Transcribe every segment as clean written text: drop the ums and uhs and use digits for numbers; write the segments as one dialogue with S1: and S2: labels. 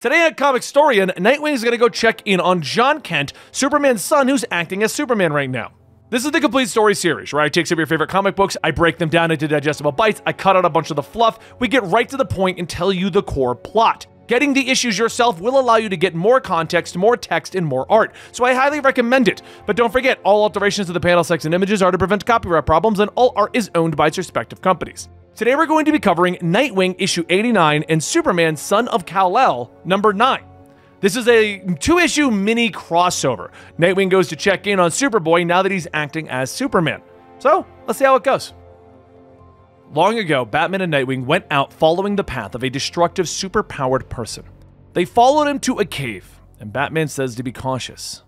S1: Today on Comicstorian, Nightwing is going to go check in on John Kent, Superman's son who's acting as Superman right now. This is the complete story series, where I take some of your favorite comic books, I break them down into digestible bites, I cut out a bunch of the fluff, we get right to the point and tell you the core plot. Getting the issues yourself will allow you to get more context, more text, and more art, so I highly recommend it. But don't forget, all alterations to the panel, text, and images are to prevent copyright problems, and all art is owned by its respective companies. Today we're going to be covering Nightwing issue 89 and Superman Son of Kal-El number 9. This is a 2-issue mini crossover. Nightwing goes to check in on Superboy now that he's acting as Superman. So, let's see how it goes. Long ago, Batman and Nightwing went out following the path of a destructive, superpowered person. They followed him to a cave, and Batman says to be cautious.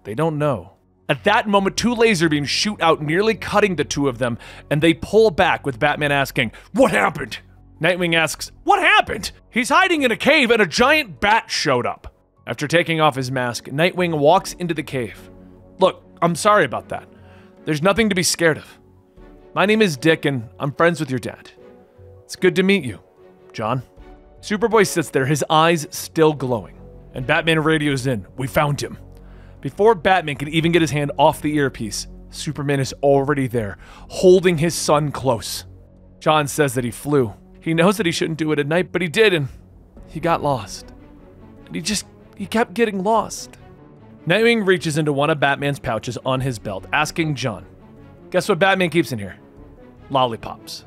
S1: They don't know. At that moment, 2 laser beams shoot out, nearly cutting the 2 of them, and they pull back with Batman asking, "What happened?" Nightwing asks, "What happened?" He's hiding in a cave and a giant bat showed up. After taking off his mask, Nightwing walks into the cave. "Look, I'm sorry about that. There's nothing to be scared of. My name is Dick and I'm friends with your dad. It's good to meet you, John." Superboy sits there, his eyes still glowing, and Batman radios in, "We found him." Before Batman can even get his hand off the earpiece, Superman is already there, holding his son close. John says that he flew. He knows that he shouldn't do it at night, but he did, and he got lost. And he kept getting lost. Nightwing reaches into one of Batman's pouches on his belt, asking John, "Guess what Batman keeps in here?" Lollipops.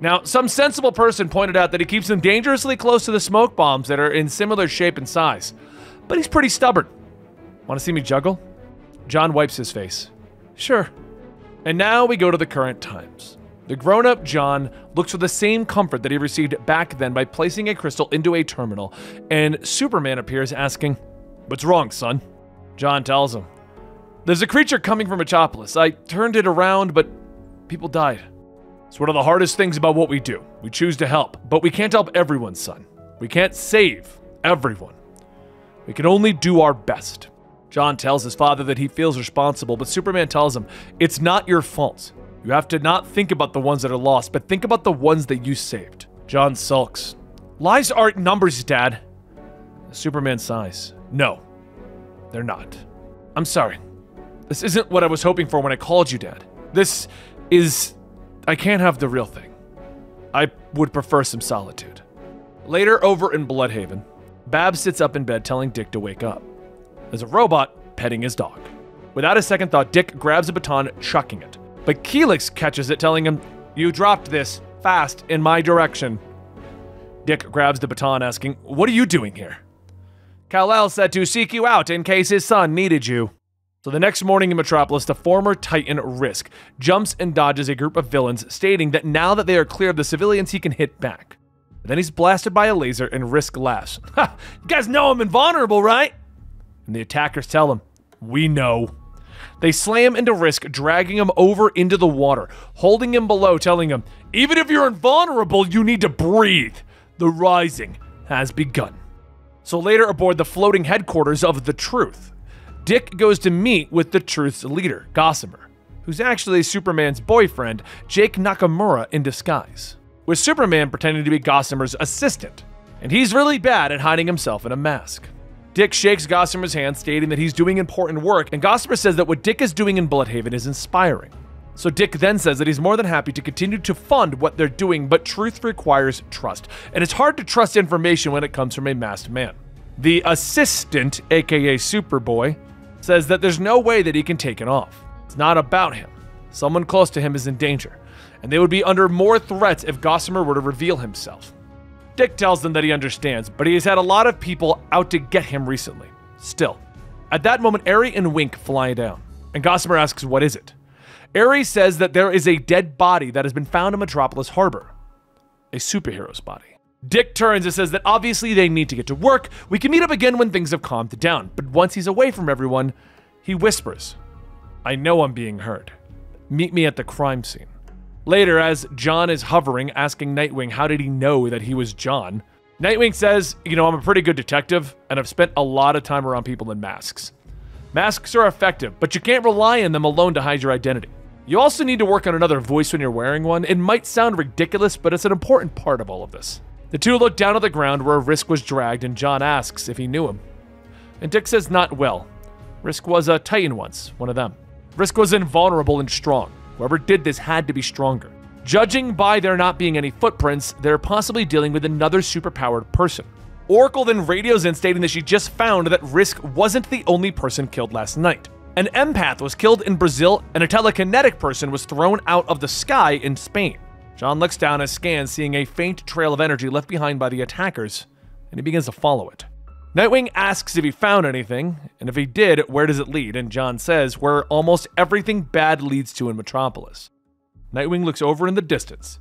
S1: Now, some sensible person pointed out that he keeps them dangerously close to the smoke bombs that are in similar shape and size, but he's pretty stubborn. Want to see me juggle? John wipes his face. Sure. And now we go to the current times. The grown-up John looks for the same comfort that he received back then by placing a crystal into a terminal, and Superman appears asking, "What's wrong, son?" John tells him, "There's a creature coming from Metropolis. I turned it around, but people died. It's one of the hardest things about what we do. We choose to help, but we can't help everyone, son. We can't save everyone. We can only do our best." John tells his father that he feels responsible, but Superman tells him, "It's not your fault. You have to not think about the ones that are lost, but think about the ones that you saved." John sulks. "Lies aren't numbers, Dad." Superman sighs. "No, they're not. I'm sorry. This isn't what I was hoping for when I called you, Dad. I can't have the real thing. I would prefer some solitude." Later, over in Bloodhaven, Babs sits up in bed telling Dick to wake up. There's a robot petting his dog. Without a second thought, Dick grabs a baton, chucking it. But Keelix catches it, telling him, "You dropped this, fast, in my direction." Dick grabs the baton, asking, "What are you doing here?" "Kal-El said to seek you out in case his son needed you." So the next morning in Metropolis, the former Titan Risk jumps and dodges a group of villains, stating that now that they are clear of the civilians, he can hit back. But then he's blasted by a laser and Risk laughs. "Ha! You guys know I'm invulnerable, right?" And the attackers tell him, "We know." They slam into Risk, dragging him over into the water, holding him below, telling him, "Even if you're invulnerable, you need to breathe. The rising has begun." So later aboard the floating headquarters of the Truth, Dick goes to meet with the Truth's leader, Gossamer, who's actually Superman's boyfriend, Jake Nakamura, in disguise, with Superman pretending to be Gossamer's assistant, and he's really bad at hiding himself in a mask. Dick shakes Gossamer's hand, stating that he's doing important work, and Gossamer says that what Dick is doing in Bloodhaven is inspiring. So Dick then says that he's more than happy to continue to fund what they're doing, but truth requires trust, and it's hard to trust information when it comes from a masked man. The assistant, aka Superboy, says that there's no way that he can take it off. It's not about him. Someone close to him is in danger, and they would be under more threats if Gossamer were to reveal himself. Dick tells them that he understands, but he has had a lot of people out to get him recently. Still. At that moment, Aerie and Wink fly down, and Gossamer asks, "What is it?" Aerie says that there is a dead body that has been found in Metropolis Harbor. A superhero's body. Dick turns and says that obviously they need to get to work. We can meet up again when things have calmed down, but once he's away from everyone, he whispers, "I know I'm being heard. Meet me at the crime scene." Later, as John is hovering, asking Nightwing how did he know that he was John, Nightwing says, "I'm a pretty good detective, and I've spent a lot of time around people in masks. Masks are effective, but you can't rely on them alone to hide your identity. You also need to work on another voice when you're wearing one. It might sound ridiculous, but it's an important part of all of this." The two look down at the ground where Risk was dragged, and John asks if he knew him. And Dick says not well. Risk was a Titan once, one of them. Risk was invulnerable and strong. Whoever did this had to be stronger. Judging by there not being any footprints, they're possibly dealing with another superpowered person. Oracle then radios in stating that she just found that Risk wasn't the only person killed last night. An empath was killed in Brazil, and a telekinetic person was thrown out of the sky in Spain. John looks down and scans, seeing a faint trail of energy left behind by the attackers, and he begins to follow it. Nightwing asks if he found anything, and if he did, where does it lead? And John says where almost everything bad leads to in Metropolis. Nightwing looks over in the distance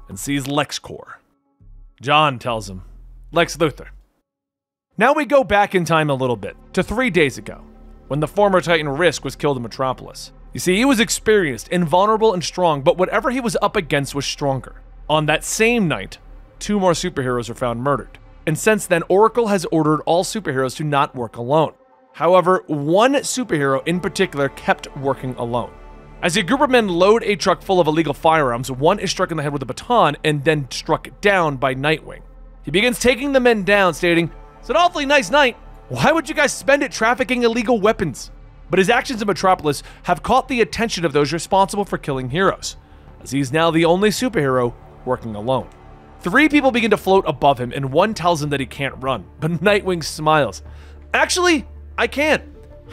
S1: and sees LexCorp. John tells him, Lex Luthor. Now we go back in time a little bit, to 3 days ago, when the former Titan Risk was killed in Metropolis. You see, he was experienced, invulnerable, and strong, but whatever he was up against was stronger. On that same night, 2 more superheroes were found murdered. And since then, Oracle has ordered all superheroes to not work alone. However, one superhero in particular kept working alone. As a group of men load a truck full of illegal firearms, one is struck in the head with a baton and then struck down by Nightwing. He begins taking the men down, stating, "It's an awfully nice night. Why would you guys spend it trafficking illegal weapons?" But his actions in Metropolis have caught the attention of those responsible for killing heroes, as he's now the only superhero working alone. 3 people begin to float above him, and one tells him that he can't run, but Nightwing smiles. "Actually, I can.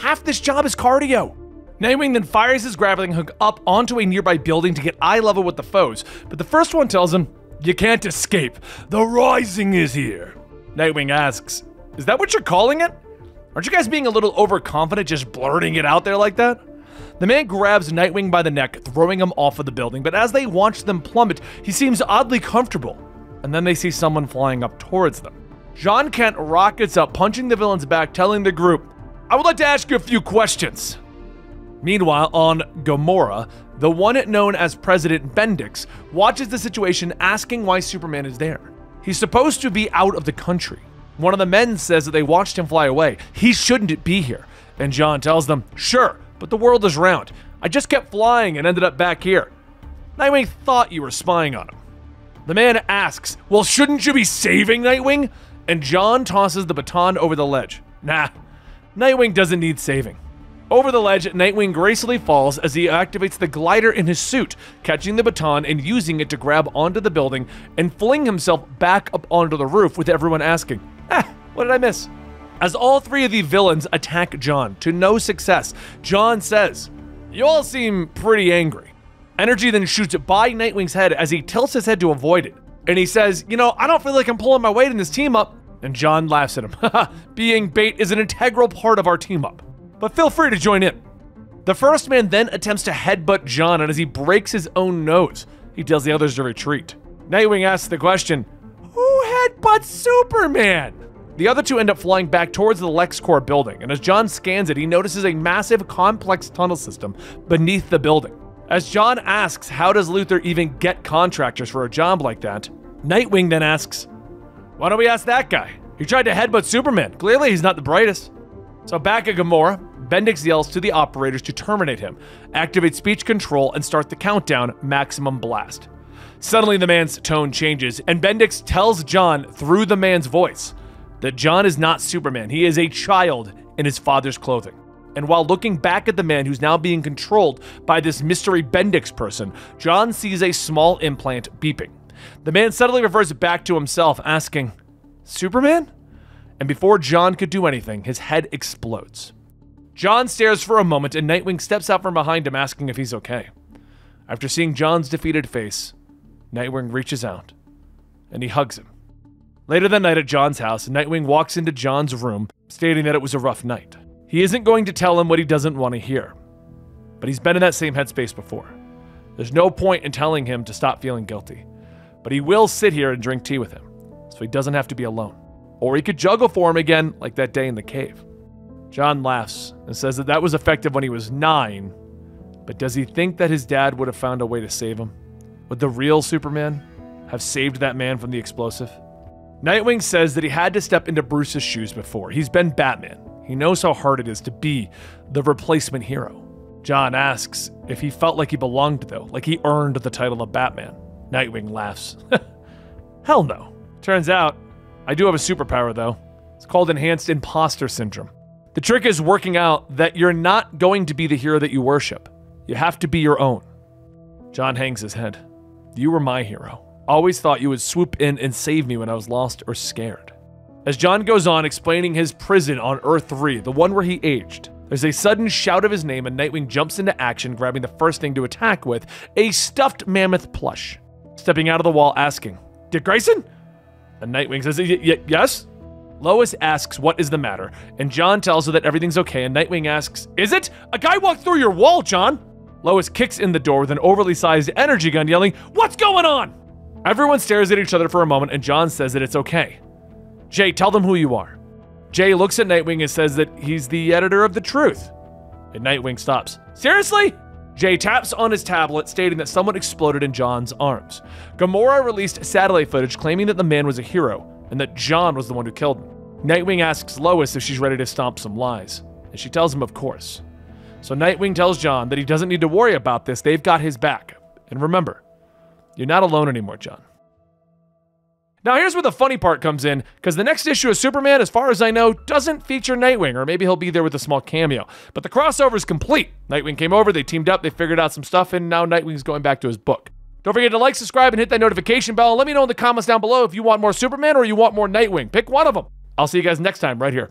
S1: Half this job is cardio." Nightwing then fires his grappling hook up onto a nearby building to get eye level with the foes, but the first one tells him, "You can't escape. The Rising is here." Nightwing asks, "Is that what you're calling it? Aren't you guys being a little overconfident just blurting it out there like that?" The man grabs Nightwing by the neck, throwing him off of the building, but as they watch them plummet, he seems oddly comfortable, and then they see someone flying up towards them. John Kent rockets up, punching the villain's back, telling the group, "I would like to ask you a few questions." Meanwhile, on Gamora, the one known as President Bendix watches the situation, asking why Superman is there. He's supposed to be out of the country. One of the men says that they watched him fly away. He shouldn't be here. And John tells them, "Sure, but the world is round. I just kept flying and ended up back here. Nightwing thought you were spying on him." The man asks, "Well, shouldn't you be saving Nightwing?" And John tosses the baton over the ledge. Nah, Nightwing doesn't need saving. Over the ledge, Nightwing gracefully falls as he activates the glider in his suit, catching the baton and using it to grab onto the building and fling himself back up onto the roof, with everyone asking, what did I miss?" As all 3 of the villains attack John, to no success, John says, "You all seem pretty angry." Energy then shoots by Nightwing's head as he tilts his head to avoid it. And he says, "I don't feel like I'm pulling my weight in this team up." And John laughs at him. "Haha, being bait is an integral part of our team up. But feel free to join in." The first man then attempts to headbutt John, and as he breaks his own nose, he tells the others to retreat. Nightwing asks the question, "Who headbutts Superman?" The other 2 end up flying back towards the LexCorp building, and as John scans it, he notices a massive, complex tunnel system beneath the building. As John asks, how does Luthor even get contractors for a job like that, Nightwing then asks, "Why don't we ask that guy? He tried to headbutt Superman. Clearly he's not the brightest." So back at Gamora, Bendix yells to the operators to terminate him, activate speech control, and start the countdown, maximum blast. Suddenly the man's tone changes, and Bendix tells John through the man's voice that John is not Superman. He is a child in his father's clothing. And while looking back at the man who's now being controlled by this mystery Bendix person, John sees a small implant beeping. The man suddenly reverts back to himself, asking, "Superman?" And before John could do anything, his head explodes. John stares for a moment, and Nightwing steps out from behind him, asking if he's okay. After seeing John's defeated face, Nightwing reaches out, and he hugs him. Later that night at John's house, Nightwing walks into John's room, stating that it was a rough night. He isn't going to tell him what he doesn't want to hear, but he's been in that same headspace before. There's no point in telling him to stop feeling guilty, but he will sit here and drink tea with him, so he doesn't have to be alone. Or he could juggle for him again, like that day in the cave. John laughs and says that was effective when he was 9, but does he think that his dad would have found a way to save him? Would the real Superman have saved that man from the explosive? Nightwing says that he had to step into Bruce's shoes before. He's been Batman. He knows how hard it is to be the replacement hero. John asks if he felt like he belonged, though, like he earned the title of Batman. Nightwing laughs. Hell no. Turns out, I do have a superpower though. It's called Enhanced Imposter Syndrome. The trick is working out that you're not going to be the hero that you worship. You have to be your own. John hangs his head. You were my hero. Always thought you would swoop in and save me when I was lost or scared. As John goes on explaining his prison on Earth 3, the one where he aged, there's a sudden shout of his name and Nightwing jumps into action, grabbing the first thing to attack with, a stuffed mammoth plush. Stepping out of the wall asking, Dick Grayson? And Nightwing says, yes? Lois asks what is the matter, and John tells her that everything's okay, and Nightwing asks, is it? A guy walked through your wall, John! Lois kicks in the door with an overly sized energy gun, yelling, what's going on? Everyone stares at each other for a moment, and John says that it's okay. Jay, tell them who you are. Jay looks at Nightwing and says that he's the editor of The Truth. And Nightwing stops. Seriously? Jay taps on his tablet, stating that someone exploded in John's arms. Gamora released satellite footage claiming that the man was a hero, and that John was the one who killed him. Nightwing asks Lois if she's ready to stomp some lies, and she tells him of course. So Nightwing tells John that he doesn't need to worry about this, they've got his back. And remember, you're not alone anymore, John. Now here's where the funny part comes in, because the next issue of Superman, as far as I know, doesn't feature Nightwing, or maybe he'll be there with a small cameo. But the crossover is complete. Nightwing came over, they teamed up, they figured out some stuff, and now Nightwing's going back to his book. Don't forget to like, subscribe, and hit that notification bell, and let me know in the comments down below if you want more Superman or you want more Nightwing. Pick one of them. I'll see you guys next time right here.